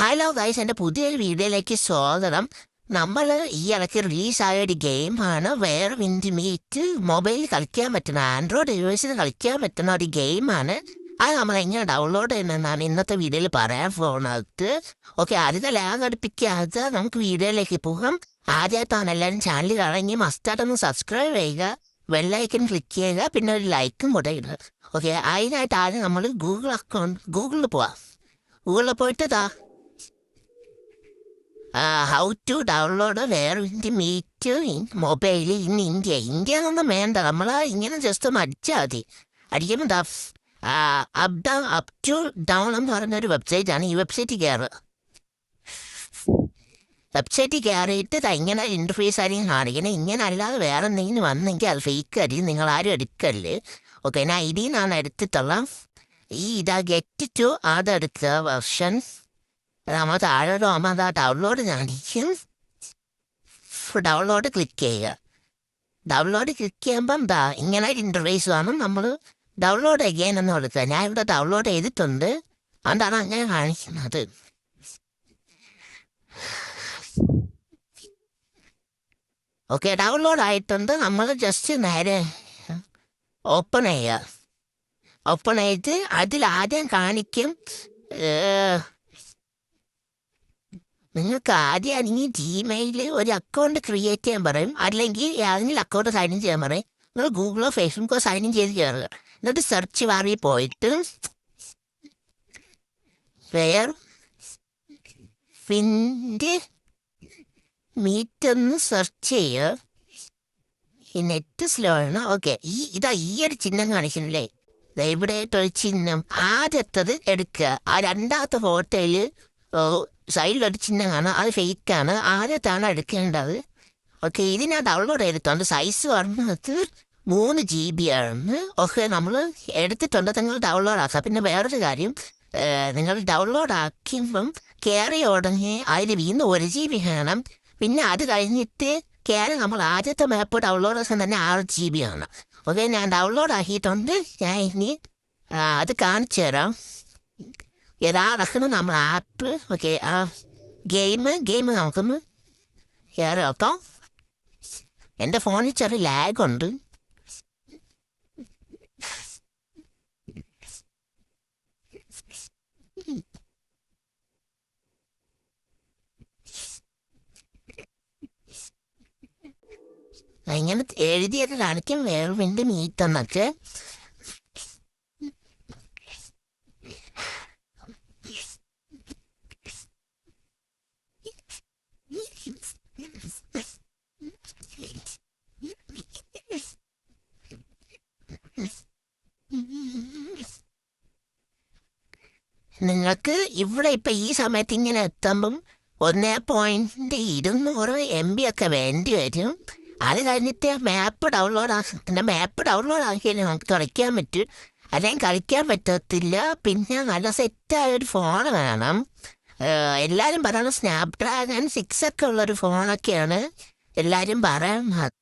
Hello guys, എൻ്റെ പുതിയൊരു വീഡിയോയിലേക്ക് സ്വാഗതം. നമ്മൾ ഈ ഇടയ്ക്ക് റിലീസായ ഒരു ഗെയിമാണ് വേറെ ഇൻറ്റിമേറ്റ്. മൊബൈലിൽ കളിക്കാൻ പറ്റുന്ന, ആൻഡ്രോയിഡ് ഡിവൈസിൽ കളിക്കാൻ പറ്റുന്ന ഒരു ഗെയിമാണ്. അത് നമ്മൾ എങ്ങനെ ഡൗൺലോഡ് ചെയ്യുന്നതെന്നാണ് ഇന്നത്തെ വീഡിയോയിൽ പറയാൻ പോകുന്നത്. ഓക്കെ, ആദ്യത്തെ ലാഗ് അടുപ്പിക്കാതെ നമുക്ക് വീഡിയോയിലേക്ക് പോകാം. ആദ്യമായിട്ടാണ് എല്ലാവരും ചാനൽ കാണുമെങ്കിൽ മസ്റ്റായിട്ടൊന്ന് സബ്സ്ക്രൈബ് ചെയ്യുക, ബെല്ലൈക്കൻ ക്ലിക്ക് ചെയ്യുക, പിന്നെ ഒരു ലൈക്കും കൂടെ ഇടുക. ഓക്കെ, അതിനായിട്ട് ആദ്യം നമ്മൾ ഗൂഗിളിൽ പോവാം. ഗൂഗിളിൽ പോയിട്ട് how to download where meet in mobile in India. India എന്നൊന്നും വേണ്ട, നമ്മൾ ഇങ്ങനെ ജസ്റ്റ് ഒന്ന് അടിച്ചാൽ മതി. അടിക്കുമ്പോൾ അപ് ടു ഡൗൺ എന്ന് പറയുന്നൊരു വെബ്സൈറ്റാണ്. ഈ വെബ്സൈറ്റിൽ കയറുക. വെബ്സൈറ്റിൽ കയറിയിട്ട് ഇങ്ങനെ ഇൻ്റർഫേസ് ആയിരിക്കും കാണിക്കുന്നത്. ഇങ്ങനെ അല്ലാതെ വേറെ എന്തെങ്കിലും വന്നെങ്കിൽ അത് ഫേക്ക് ആയിരിക്കും, നിങ്ങളാരും എടുക്കല്ലേ. ഓക്കെ, ഞാൻ ഇതിൽ നിന്നാണ് എടുത്തിട്ടുള്ള ഗെറ്റ് ടു അതെടുത്ത വെർഷൻ. നമ്മൾ താഴെ ഡൗൺലോഡ് കാണിക്കും. ഡൗൺലോഡ് ക്ലിക്ക് ചെയ്യുക. ഡൗൺലോഡ് ക്ലിക്ക് ചെയ്യുമ്പം ഇങ്ങനെ ഒരു ഇൻ്റർഫേസ് വേണം. നമ്മൾ ഡൗൺലോഡ് അഗെയിൻ എന്ന് കൊടുക്കുക. ഞാൻ ഇവിടെ ഡൗൺലോഡ് ചെയ്തിട്ടുണ്ട്, അതുകൊണ്ടാണ് അങ്ങനെ കാണിക്കുന്നത്. ഓക്കെ, ഡൗൺലോഡ് ആയിട്ടുണ്ട്. നമ്മൾ ജസ്റ്റ് നേരെ ഓപ്പൺ ചെയ്യുക. ഓപ്പൺ ചെയ്ത് അതിലാദ്യം കാണിക്കും നിങ്ങൾക്ക് ആദ്യം അല്ലെങ്കിൽ ജിമെയിലിൽ ഒരു അക്കൗണ്ട് ക്രിയേറ്റ് ചെയ്യാൻ പറയും, അല്ലെങ്കിൽ ഏതെങ്കിലും അക്കൗണ്ട് സൈൻ ഇൻ ചെയ്യാൻ പറയും. നിങ്ങൾ ഗൂഗിളോ ഫേസ്ബുക്കോ സൈൻ ഇൻ ചെയ്ത് കയറുക. എന്നിട്ട് സെർച്ച് ബാറിൽ പോയിട്ട് വേർ മീറ്റ് ഒന്ന് സെർച്ച് ചെയ്യുക. ഈ നെറ്റ് സ്ലോ ആണ്. ഓക്കെ, ഈ ഒരു ചിഹ്നം കാണിക്കുന്നില്ലേ, ഇവിടെ ഒരു ചിഹ്നം. ആദ്യത്തത് എടുക്കുക. ആ രണ്ടാമത്തെ ഫോട്ടോയിൽ സൈഡിലൊരു ചിഹ്നം കാണാം, അത് ഫേക്കാണ്. ആദ്യത്താണ് എടുക്കേണ്ടത്. ഓക്കെ, ഇതിനാ ഡൗൺലോഡ് ചെയ്തിട്ടുണ്ട്. സൈസ് പറഞ്ഞത് 3 GB ആണ്. ഓക്കെ, നമ്മൾ എടുത്തിട്ടുണ്ട്. നിങ്ങൾ ഡൗൺലോഡ് ആക്കുക. പിന്നെ വേറൊരു കാര്യം, നിങ്ങൾ ഡൗൺലോഡ് ആക്കുമ്പം കയറി ഉടനെ അതിൽ വീണ്ടും 1 GB വേണം. പിന്നെ അത് കഴിഞ്ഞിട്ട് കയറി നമ്മൾ ആദ്യത്തെ മാപ്പ് ഡൗൺലോഡ് ആക്കാൻ തന്നെ 6 GB ആണ്. ഓക്കെ, ഞാൻ ഡൗൺലോഡ് ആക്കിയിട്ടുണ്ട്. ഞാൻ ഇനി അത് കാണിച്ചു തരാം. ഏതാക്കണം നമ്മൾ ആപ്പ്. ഓക്കെ, ആ ഗെയിം നമുക്കൊന്ന് കയറി നോക്കാം. എൻ്റെ ഫോണിൽ ചെറിയ ലാഗുണ്ട്. ഇങ്ങനെ എഴുതിയൊക്കെ കാണിക്കും വേറെ മീറ്റ് എന്നൊക്കെ. നിങ്ങൾക്ക് ഇവിടെ ഇപ്പം ഈ സമയത്ത് ഇങ്ങനെ എത്തുമ്പം 1.200 MB ഒക്കെ വേണ്ടി വരും. അത് കഴിഞ്ഞിട്ട് മാപ്പ് ഡൗൺലോഡ് ആക്കിയാൽ നമുക്ക് കളിക്കാൻ പറ്റും, അല്ലെങ്കിൽ കളിക്കാൻ പറ്റത്തില്ല. പിന്നെ നല്ല സെറ്റായൊരു ഫോൺ വേണം. എല്ലാവരും പറയുന്നത് സ്നാപ്ഡ്രാഗൺ 6 ഒക്കെ ഉള്ളൊരു ഫോണൊക്കെയാണ് എല്ലാവരും പറയുന്നത്.